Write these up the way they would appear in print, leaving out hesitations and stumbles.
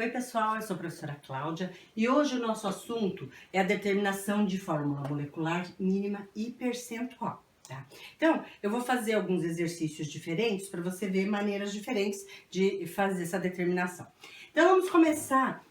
Oi pessoal, eu sou a professora Cláudia e hoje o nosso assunto é a determinação de fórmula molecular mínima e percentual. Tá? Então, eu vou fazer alguns exercícios diferentes para você ver maneiras diferentes de fazer essa determinação. Então, vamos começar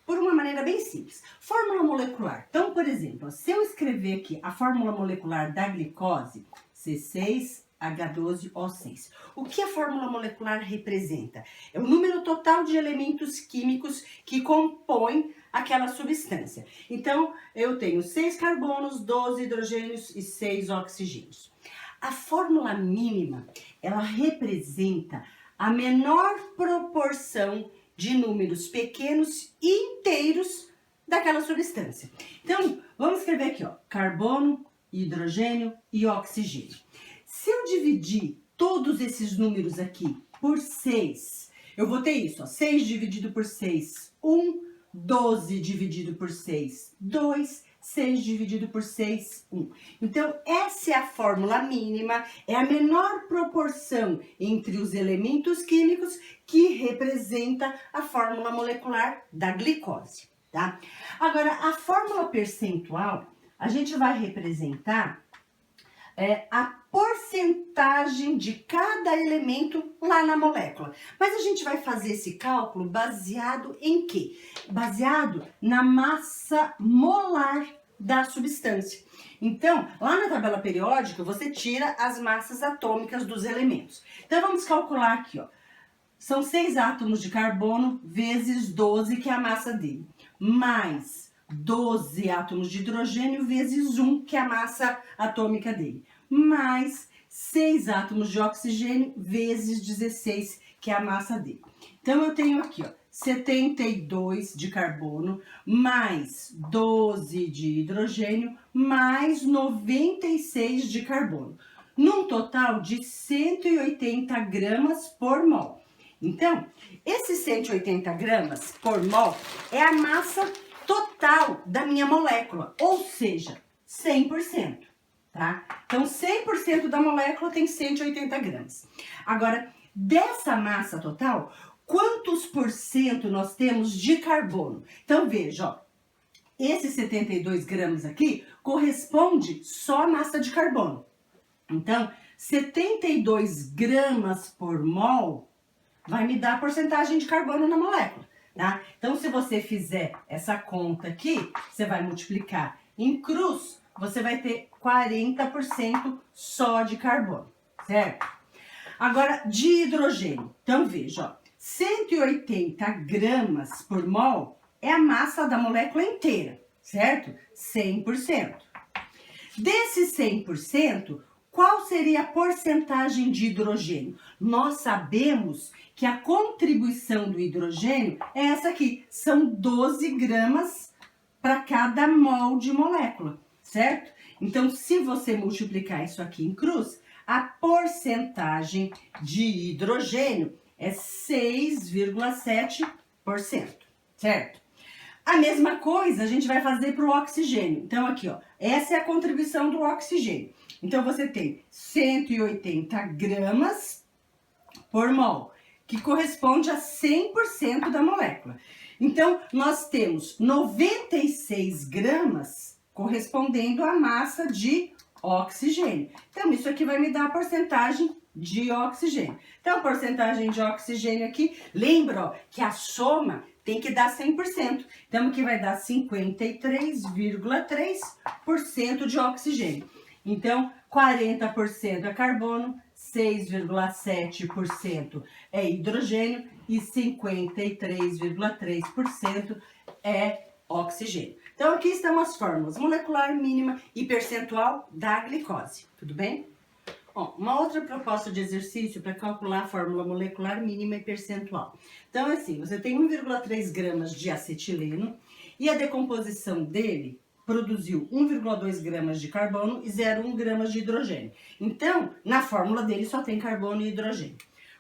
por uma maneira bem simples. Fórmula molecular. Então, por exemplo, se eu escrever aqui a fórmula molecular da glicose, C6H12O6. O que a fórmula molecular representa? É o número total de elementos químicos que compõem aquela substância. Então, eu tenho 6 carbonos, 12 hidrogênios e 6 oxigênios. A fórmula mínima, ela representa a menor proporção de números pequenos e inteiros daquela substância. Então, vamos escrever aqui, ó, carbono, hidrogênio e oxigênio. Se eu dividir todos esses números aqui por 6, eu vou ter isso, ó, 6 dividido por 6, 1, 12 dividido por 6, 2, 6 dividido por 6, 1. Então, essa é a fórmula mínima, é a menor proporção entre os elementos químicos que representa a fórmula molecular da glicose, tá? Agora, a fórmula percentual, a gente vai representar a porcentagem de cada elemento lá na molécula. Mas a gente vai fazer esse cálculo baseado em quê? Baseado na massa molar da substância. Então, lá na tabela periódica, você tira as massas atômicas dos elementos. Então, vamos calcular aqui, ó. São 6 átomos de carbono vezes 12, que é a massa dele, mais 12 átomos de hidrogênio vezes 1, que é a massa atômica dele, mais 6 átomos de oxigênio vezes 16, que é a massa dele. Então, eu tenho aqui, ó, 72 de carbono, mais 12 de hidrogênio, mais 96 de carbono, num total de 180 gramas por mol. Então, esses 180 gramas por mol é a massa total da minha molécula, ou seja, 100%, tá? Então, 100% da molécula tem 180 gramas. Agora, dessa massa total, quantos por cento nós temos de carbono? Então, veja, ó, esses 72 gramas aqui corresponde só à massa de carbono. Então, 72 gramas por mol vai me dar a porcentagem de carbono na molécula, tá? Então, se você fizer essa conta aqui, você vai multiplicar em cruz, você vai ter 40% só de carbono, certo? Agora, de hidrogênio. Então, veja, ó, 180 gramas por mol é a massa da molécula inteira, certo? 100%. Desse 100%, qual seria a porcentagem de hidrogênio? Nós sabemos que a contribuição do hidrogênio é essa aqui, são 12 gramas para cada mol de molécula, certo? Então, se você multiplicar isso aqui em cruz, a porcentagem de hidrogênio é 6,7%, certo? A mesma coisa a gente vai fazer para o oxigênio. Então, aqui, ó, essa é a contribuição do oxigênio. Então, você tem 180 gramas por mol, que corresponde a 100% da molécula. Então, nós temos 96 gramas correspondendo à massa de oxigênio. Então, isso aqui vai me dar a porcentagem de oxigênio. Então, a porcentagem de oxigênio aqui, lembra, ó, que a soma tem que dar 100%. Então, aqui vai dar 53,3% de oxigênio. Então, 40% é carbono, 6,7% é hidrogênio e 53,3% é oxigênio. Então, aqui estão as fórmulas molecular mínima e percentual da glicose, tudo bem? Bom, uma outra proposta de exercício para calcular a fórmula molecular mínima e percentual. Então, assim, você tem 1,3 gramas de acetileno e a decomposição dele produziu 1,2 gramas de carbono e 0,1 gramas de hidrogênio. Então, na fórmula dele só tem carbono e hidrogênio.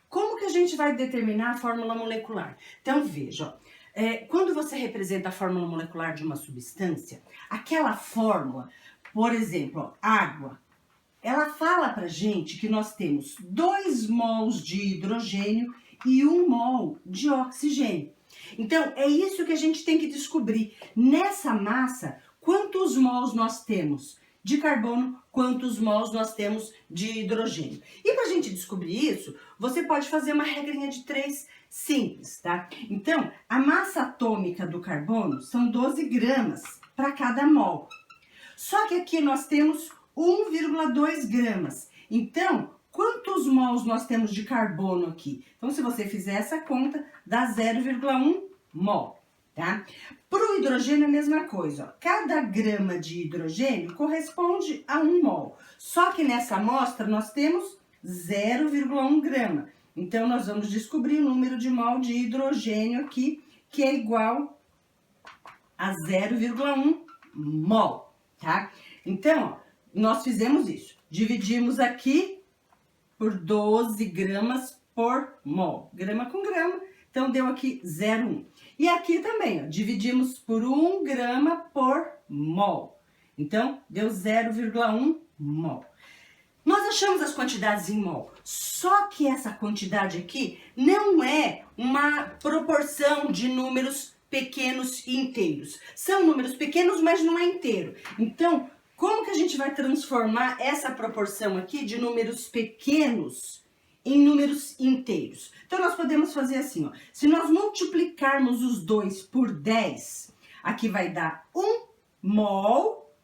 Como que a gente vai determinar a fórmula molecular? Então, veja, ó, quando você representa a fórmula molecular de uma substância, aquela fórmula, por exemplo, ó, água, ela fala pra gente que nós temos 2 mols de hidrogênio e 1 mol de oxigênio. Então, é isso que a gente tem que descobrir. Nessa massa, quantos mols nós temos de carbono, quantos mols nós temos de hidrogênio. E para a gente descobrir isso, você pode fazer uma regrinha de 3 simples, tá? Então, a massa atômica do carbono são 12 gramas para cada mol. Só que aqui nós temos 1,2 gramas. Então, quantos mols nós temos de carbono aqui? Então, se você fizer essa conta, dá 0,1 mol, tá? Para o hidrogênio é a mesma coisa, ó. Cada grama de hidrogênio corresponde a 1 mol. Só que nessa amostra nós temos 0,1 grama. Então, nós vamos descobrir o número de mol de hidrogênio aqui, que é igual a 0,1 mol, tá? Então, ó, nós fizemos isso. Dividimos aqui por 12 gramas por mol. Grama com grama, então deu aqui 0,1. E aqui também, ó, dividimos por 1 grama por mol. Então, deu 0,1 mol. Nós achamos as quantidades em mol, só que essa quantidade aqui não é uma proporção de números pequenos e inteiros. São números pequenos, mas não é inteiro. Então, como que a gente vai transformar essa proporção aqui de números pequenos em números inteiros? Então, nós podemos fazer assim, ó. Se nós multiplicarmos os dois por 10, aqui vai dar 1 mol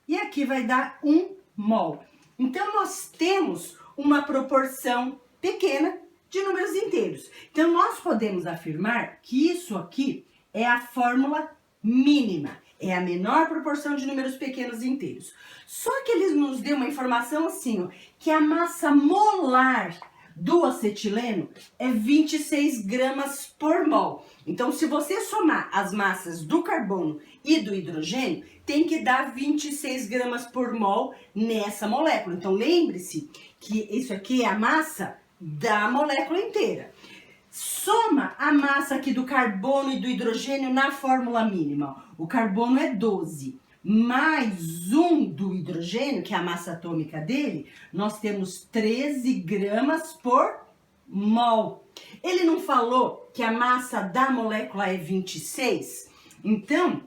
e aqui vai dar 1 mol. Então, nós temos uma proporção pequena de números inteiros. Então, nós podemos afirmar que isso aqui é a fórmula mínima. É a menor proporção de números pequenos e inteiros. Só que eles nos deu uma informação assim, ó, que a massa molar do acetileno é 26 gramas por mol. Então, se você somar as massas do carbono e do hidrogênio, tem que dar 26 gramas por mol nessa molécula. Então, lembre-se que isso aqui é a massa da molécula inteira. Soma a massa aqui do carbono e do hidrogênio na fórmula mínima. O carbono é 12, mais 1 do hidrogênio, que é a massa atômica dele, nós temos 13 gramas por mol. Ele não falou que a massa da molécula é 26? Então,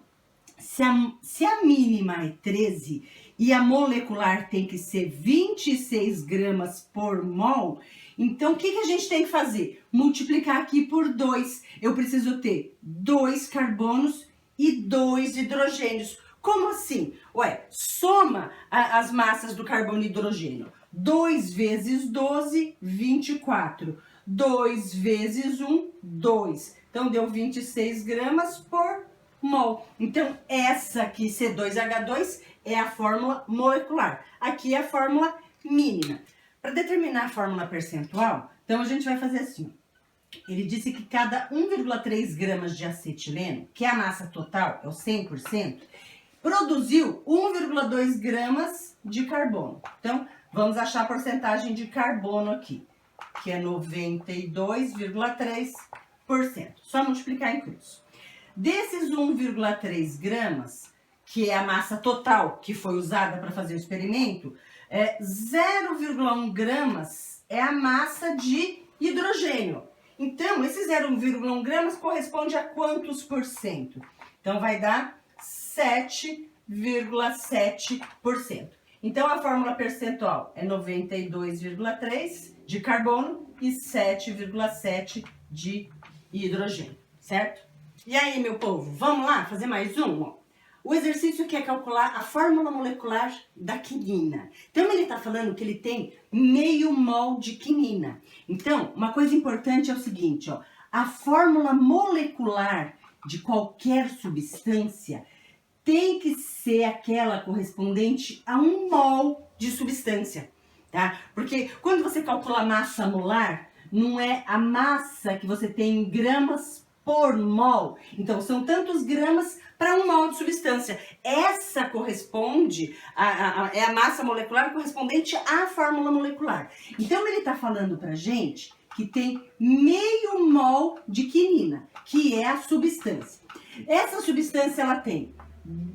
se a mínima é 13 e a molecular tem que ser 26 gramas por mol, então o que a gente tem que fazer? Multiplicar aqui por 2. Eu preciso ter 2 carbonos e 2 hidrogênios. Como assim? Ué, soma as massas do carbono e hidrogênio. 2 vezes 12, 24. 2 vezes 1, 2. Então, deu 26 gramas por mol. Então, essa aqui, C2H2, é a fórmula molecular. Aqui é a fórmula mínima. Para determinar a fórmula percentual, então a gente vai fazer assim. Ele disse que cada 1,3 gramas de acetileno, que é a massa total, é o 100%, produziu 1,2 gramas de carbono. Então, vamos achar a porcentagem de carbono aqui, que é 92,3%. Só multiplicar em cruz. Desses 1,3 gramas, que é a massa total que foi usada para fazer o experimento, 0,1 gramas é a massa de hidrogênio. Então, esse 0,1 gramas corresponde a quantos por cento? Então, vai dar 7,7%. Então, a fórmula percentual é 92,3 de carbono e 7,7 de hidrogênio, certo? E aí, meu povo, vamos lá fazer mais um? Ó. O exercício quer calcular a fórmula molecular da quinina. Então, ele está falando que ele tem meio mol de quinina. Então, uma coisa importante é o seguinte, ó, a fórmula molecular de qualquer substância tem que ser aquela correspondente a 1 mol de substância, tá? Porque quando você calcula a massa molar, não é a massa que você tem em gramas por mol. Então, são tantos gramas para 1 mol de substância. Essa corresponde, é a massa molecular correspondente à fórmula molecular. Então, ele está falando para gente que tem meio mol de quinina, que é a substância. Essa substância, ela tem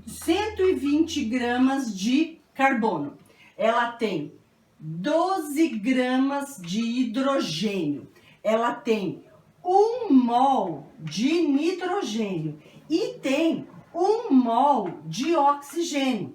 120 gramas de carbono. Ela tem 12 gramas de hidrogênio. Ela tem 1 mol de nitrogênio e tem 1 mol de oxigênio.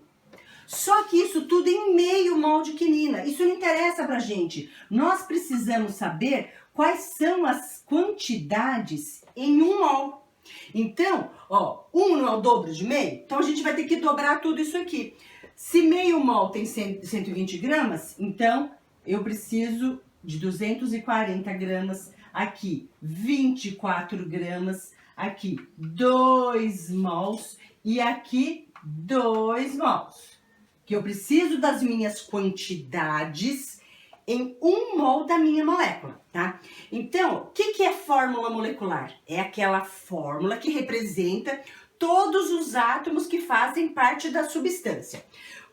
Só que isso tudo em meio mol de quinina. Isso não interessa pra gente. Nós precisamos saber quais são as quantidades em 1 mol. Então, ó, 1 não é o dobro de meio? Então a gente vai ter que dobrar tudo isso aqui. Se meio mol tem 120 gramas, então eu preciso de 240 gramas. Aqui, 24 gramas. Aqui, 2 mols. E aqui, 2 mols. Que eu preciso das minhas quantidades em 1 mol da minha molécula, tá? Então, o que é fórmula molecular? É aquela fórmula que representa todos os átomos que fazem parte da substância.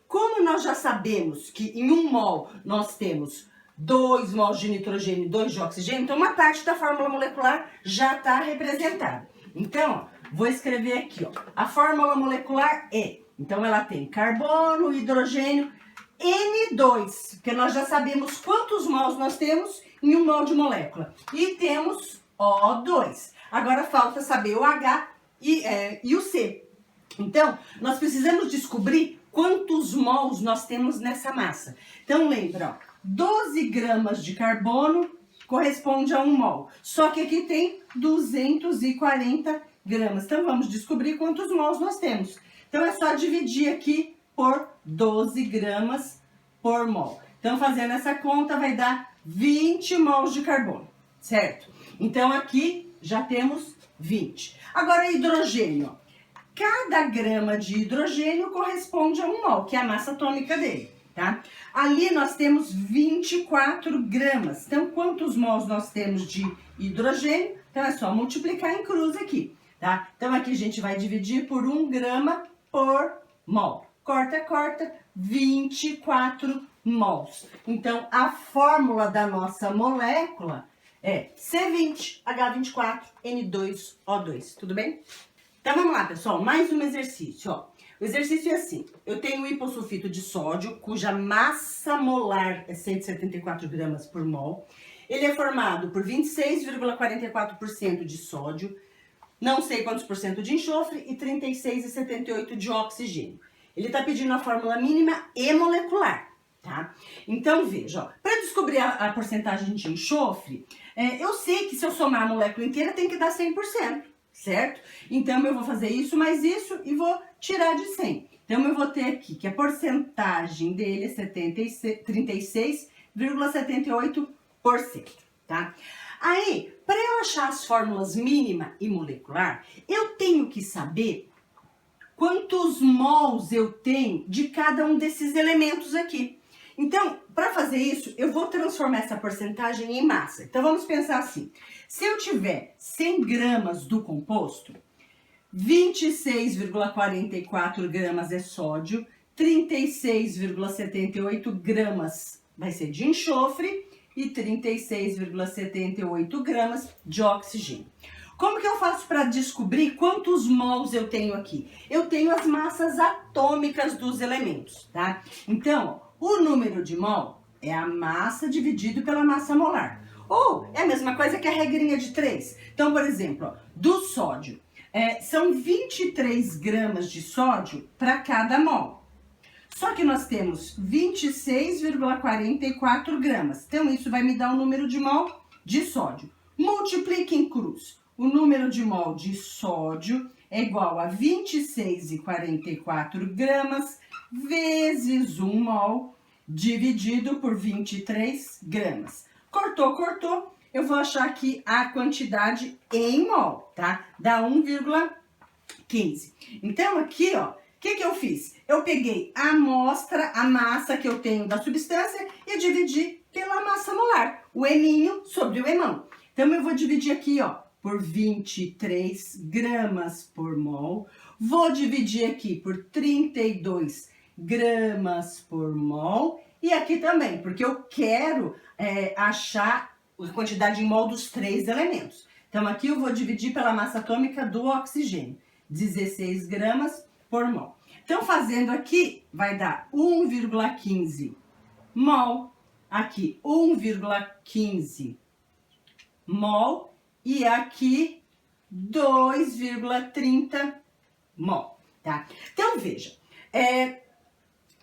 Como nós já sabemos que em 1 mol nós temos 2 mols de nitrogênio e 2 de oxigênio, então uma parte da fórmula molecular já está representada. Então, ó, vou escrever aqui, ó, a fórmula molecular é... Então, ela tem carbono, hidrogênio, N2, porque nós já sabemos quantos mols nós temos em 1 mol de molécula. E temos O2. Agora, falta saber o H e o C. Então, nós precisamos descobrir quantos mols nós temos nessa massa. Então, lembra, ó, 12 gramas de carbono corresponde a 1 mol. Só que aqui tem 240 gramas. Então, vamos descobrir quantos mols nós temos. Então, é só dividir aqui por 12 gramas por mol. Então, fazendo essa conta, vai dar 20 mols de carbono, certo? Então, aqui já temos 20. Agora, hidrogênio. Cada grama de hidrogênio corresponde a 1 mol, que é a massa atômica dele, tá? Ali nós temos 24 gramas. Então, quantos mols nós temos de hidrogênio? Então, é só multiplicar em cruz aqui, tá? Então, aqui a gente vai dividir por 1 grama por mol. Corta, corta, 24 mols. Então, a fórmula da nossa molécula é C20H24N2O2, tudo bem? Então, vamos lá, pessoal, mais um exercício, ó. O exercício é assim, eu tenho hipossulfito de sódio, cuja massa molar é 174 gramas por mol. Ele é formado por 26,44% de sódio, não sei quantos por cento de enxofre e 36,78 de oxigênio. Ele está pedindo a fórmula mínima e molecular, tá? Então, veja, ó, para descobrir a porcentagem de enxofre, eu sei que se eu somar a molécula inteira tem que dar 100%, certo? Então, eu vou fazer isso mais isso e vou tirar de 100. Então, eu vou ter aqui que a porcentagem dele é 36,78%, tá? Aí, para eu achar as fórmulas mínima e molecular, eu tenho que saber quantos mols eu tenho de cada um desses elementos aqui. Então, para fazer isso, eu vou transformar essa porcentagem em massa. Então, vamos pensar assim. Se eu tiver 100 gramas do composto, 26,44 gramas é sódio, 36,78 gramas vai ser de enxofre e 36,78 gramas de oxigênio. Como que eu faço para descobrir quantos mols eu tenho aqui? Eu tenho as massas atômicas dos elementos, tá? Então, o número de mol é a massa dividido pela massa molar. Ou é a mesma coisa que a regrinha de 3. Então, por exemplo, ó, do sódio, são 23 gramas de sódio para cada mol. Só que nós temos 26,44 gramas. Então, isso vai me dar o número de mol de sódio. Multiplique em cruz. O número de mol de sódio é igual a 26,44 gramas vezes 1 mol dividido por 23 gramas. Cortou, cortou. Eu vou achar aqui a quantidade em mol, tá? Dá 1,15. Então, aqui, ó, o que eu fiz? Eu peguei a amostra, a massa que eu tenho da substância e dividi pela massa molar, o eminho sobre o emão. Então, eu vou dividir aqui, ó, por 23 gramas por mol. Vou dividir aqui por 32 gramas por mol. E aqui também, porque eu quero achar a quantidade em mol dos 3 elementos. Então, aqui eu vou dividir pela massa atômica do oxigênio, 16 gramas por mol. Então, fazendo aqui, vai dar 1,15 mol, aqui 1,15 mol e aqui 2,30 mol, tá? Então, veja,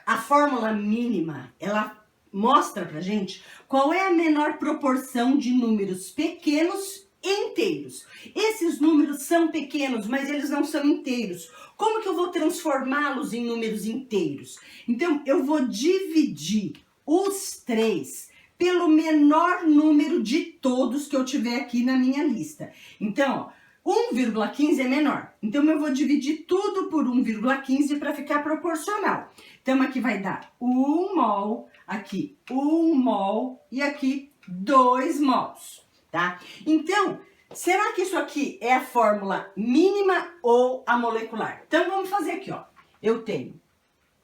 a fórmula mínima, ela mostra pra gente qual é a menor proporção de números pequenos e inteiros. Esses números são pequenos, mas eles não são inteiros. Como que eu vou transformá-los em números inteiros? Então, eu vou dividir os 3 pelo menor número de todos que eu tiver aqui na minha lista. Então, ó, 1,15 é menor. Então, eu vou dividir tudo por 1,15 para ficar proporcional. Então, aqui vai dar 1 mol, aqui 1 mol e aqui 2 mols, tá? Então, será que isso aqui é a fórmula mínima ou a molecular? Então, vamos fazer aqui, ó. Eu tenho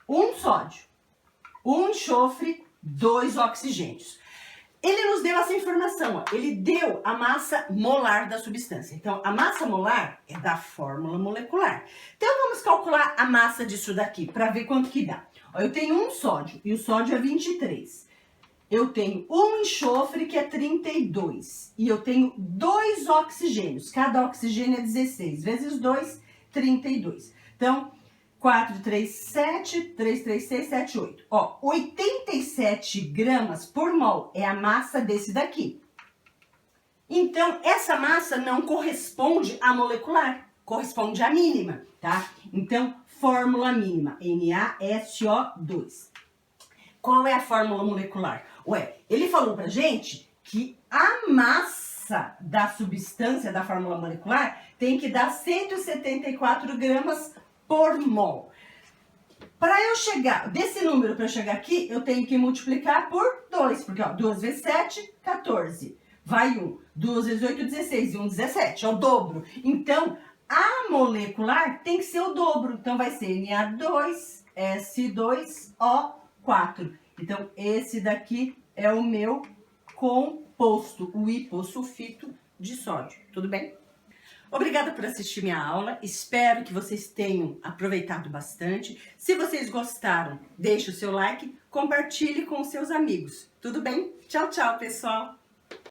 1 sódio, 1 enxofre, 2 oxigênios. Ele nos deu essa informação, ó. Ele deu a massa molar da substância. Então, a massa molar é da fórmula molecular. Então, vamos calcular a massa disso daqui para ver quanto que dá. Ó, eu tenho 1 sódio e o sódio é 23. Eu tenho 1 enxofre que é 32. E eu tenho 2 oxigênios. Cada oxigênio é 16 vezes 2, 32. Então, 4, 3, 7, 3, 3, 6, 7, 8. Ó, 87 gramas por mol é a massa desse daqui. Então, essa massa não corresponde à molecular, corresponde à mínima, tá? Então, fórmula mínima, NaSO2. Qual é a fórmula molecular? Ué, ele falou pra gente que a massa da substância da fórmula molecular tem que dar 174 gramas por mol. Para eu chegar, desse número para eu chegar aqui, eu tenho que multiplicar por 2, porque ó, 2 vezes 7, 14. Vai 1. 2 vezes 8, 16. E 1, 17. É o dobro. Então, a molecular tem que ser o dobro. Então, vai ser Na2S2O4. Então, esse daqui é o meu composto, o hipossulfito de sódio. Tudo bem? Obrigada por assistir minha aula, espero que vocês tenham aproveitado bastante. Se vocês gostaram, deixe o seu like, compartilhe com os seus amigos. Tudo bem? Tchau, tchau, pessoal!